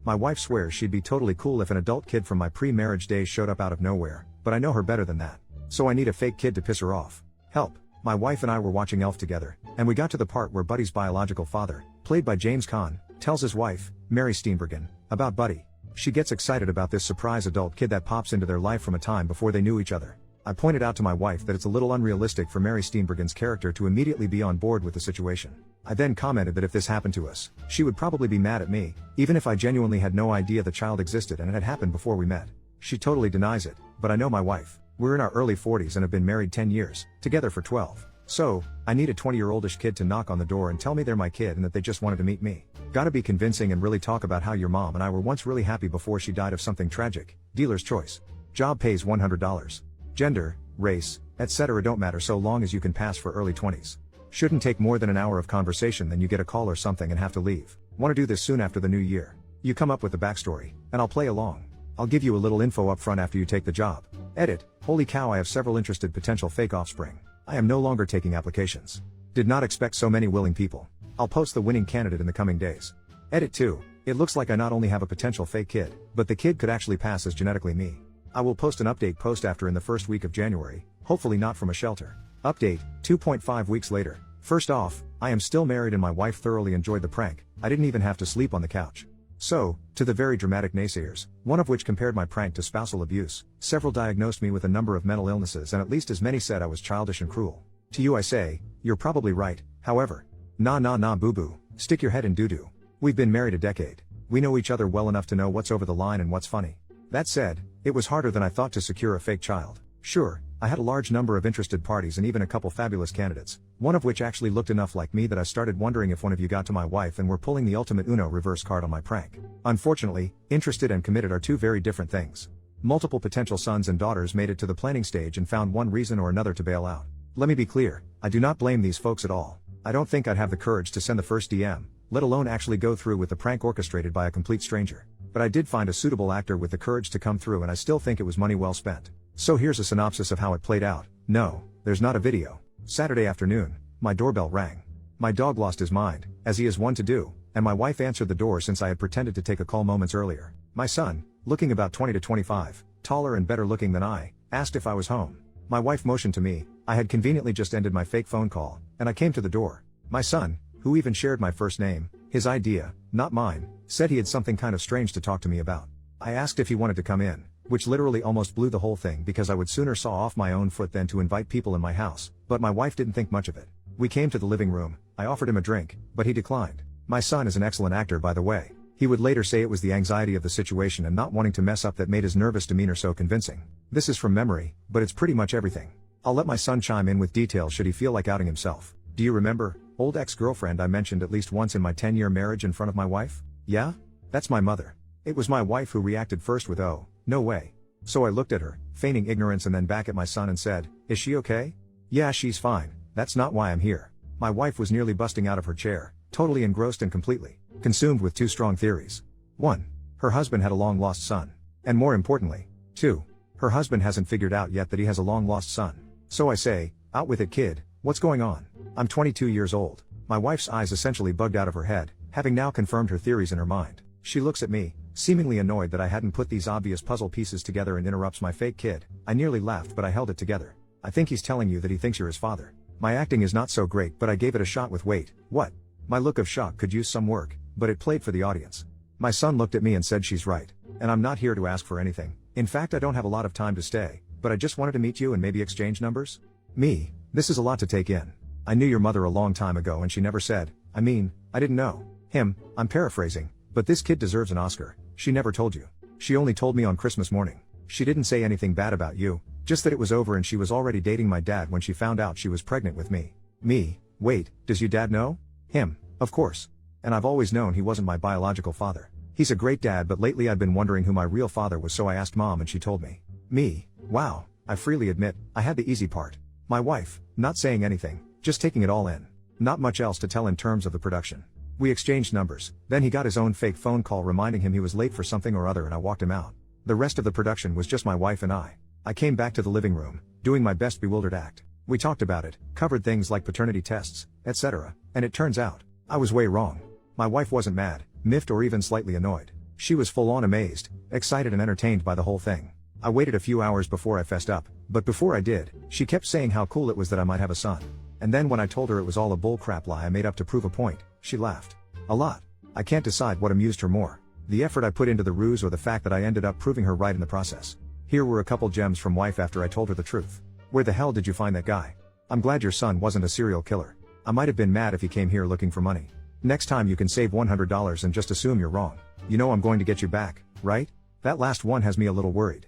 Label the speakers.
Speaker 1: My wife swears she'd be totally cool if an adult kid from my pre-marriage days showed up out of nowhere, but I know her better than that. So I need a fake kid to piss her off. Help. My wife and I were watching Elf together, and we got to the part where Buddy's biological father, played by James Caan, tells his wife, Mary Steenburgen, about Buddy. She gets excited about this surprise adult kid that pops into their life from a time before they knew each other. I pointed out to my wife that it's a little unrealistic for Mary Steenburgen's character to immediately be on board with the situation. I then commented that if this happened to us, she would probably be mad at me, even if I genuinely had no idea the child existed and it had happened before we met. She totally denies it, but I know my wife. We're in our early 40s and have been married 10 years, together for 12. So, I need a 20-year-oldish kid to knock on the door and tell me they're my kid and that they just wanted to meet me. Gotta be convincing and really talk about how your mom and I were once really happy before she died of something tragic. Dealer's choice. Job pays $100. Gender, race, etc. don't matter so long as you can pass for early 20s. Shouldn't take more than an hour of conversation, then you get a call or something and have to leave. Want to do this soon after the new year. You come up with the backstory, and I'll play along. I'll give you a little info up front after you take the job. Edit. Holy cow, I have several interested potential fake offspring. I am no longer taking applications. Did not expect so many willing people. I'll post the winning candidate in the coming days. Edit 2. It looks like I not only have a potential fake kid, but the kid could actually pass as genetically me. I will post an update post after in the first week of January, hopefully not from a shelter. Update, 2.5 weeks later. First off, I am still married and my wife thoroughly enjoyed the prank. I didn't even have to sleep on the couch. So, to the very dramatic naysayers, one of which compared my prank to spousal abuse, several diagnosed me with a number of mental illnesses and at least as many said I was childish and cruel. To you I say, you're probably right, however. Nah boo-boo, stick your head in doo-doo. We've been married a decade. We know each other well enough to know what's over the line and what's funny. That said, it was harder than I thought to secure a fake child. Sure, I had a large number of interested parties and even a couple fabulous candidates, one of which actually looked enough like me that I started wondering if one of you got to my wife and were pulling the ultimate Uno reverse card on my prank. Unfortunately, interested and committed are two very different things. Multiple potential sons and daughters made it to the planning stage and found one reason or another to bail out. Let me be clear, I do not blame these folks at all. I don't think I'd have the courage to send the first DM, let alone actually go through with the prank orchestrated by a complete stranger. But I did find a suitable actor with the courage to come through and I still think it was money well spent. So here's a synopsis of how it played out. No, there's not a video. Saturday afternoon, my doorbell rang. My dog lost his mind, as he is wont to do, and my wife answered the door since I had pretended to take a call moments earlier. My son, looking about 20 to 25, taller and better looking than I, asked if I was home. My wife motioned to me. I had conveniently just ended my fake phone call, and I came to the door. My son, who even shared my first name, his idea, not mine, said he had something kind of strange to talk to me about. I asked if he wanted to come in, which literally almost blew the whole thing because I would sooner saw off my own foot than to invite people in my house, but my wife didn't think much of it. We came to the living room. I offered him a drink, but he declined. My son is an excellent actor, by the way. He would later say it was the anxiety of the situation and not wanting to mess up that made his nervous demeanor so convincing. This is from memory, but it's pretty much everything. I'll let my son chime in with details should he feel like outing himself. Do you remember, old ex-girlfriend I mentioned at least once in my 10-year marriage in front of my wife? Yeah? That's my mother. It was my wife who reacted first with "Oh, no way." So I looked at her, feigning ignorance and then back at my son and said, "Is she okay?" "Yeah, she's fine. That's not why I'm here." My wife was nearly busting out of her chair, totally engrossed and completely consumed with two strong theories. 1. Her husband had a long-lost son. And more importantly, 2. Her husband hasn't figured out yet that he has a long-lost son. So I say, out with it, kid, what's going on? I'm 22 years old. My wife's eyes essentially bugged out of her head, having now confirmed her theories in her mind. She looks at me, seemingly annoyed that I hadn't put these obvious puzzle pieces together and interrupts my fake kid. I nearly laughed, but I held it together. "I think he's telling you that he thinks you're his father." My acting is not so great, but I gave it a shot with "Wait, what?" My look of shock could use some work, but it played for the audience. My son looked at me and said, "She's right. And I'm not here to ask for anything. In fact, I don't have a lot of time to stay, but I just wanted to meet you and maybe exchange numbers." Me, this is a lot to take in. "I knew your mother a long time ago and she never said, I didn't know." Him, I'm paraphrasing, but this kid deserves an Oscar. "She never told you. She only told me on Christmas morning. She didn't say anything bad about you, just that it was over and she was already dating my dad when she found out she was pregnant with me." Me, wait, does your dad know? Him, of course. "And I've always known he wasn't my biological father. He's a great dad, but lately I've been wondering who my real father was, so I asked mom and she told me." Me, wow, I freely admit, I had the easy part. My wife, not saying anything, just taking it all in. Not much else to tell in terms of the production. We exchanged numbers, then he got his own fake phone call reminding him he was late for something or other and I walked him out. The rest of the production was just my wife and I. I came back to the living room, doing my best bewildered act. We talked about it, covered things like paternity tests, etc., and it turns out, I was way wrong. My wife wasn't mad, miffed or even slightly annoyed. She was full on amazed, excited and entertained by the whole thing. I waited a few hours before I fessed up, but before I did, she kept saying how cool it was that I might have a son. And then when I told her it was all a bullcrap lie I made up to prove a point, she laughed. A lot. I can't decide what amused her more, the effort I put into the ruse or the fact that I ended up proving her right in the process. Here were a couple gems from wife after I told her the truth. Where the hell did you find that guy? I'm glad your son wasn't a serial killer. I might have been mad if he came here looking for money. Next time you can save $100 and just assume you're wrong. You know I'm going to get you back, right? That last one has me a little worried.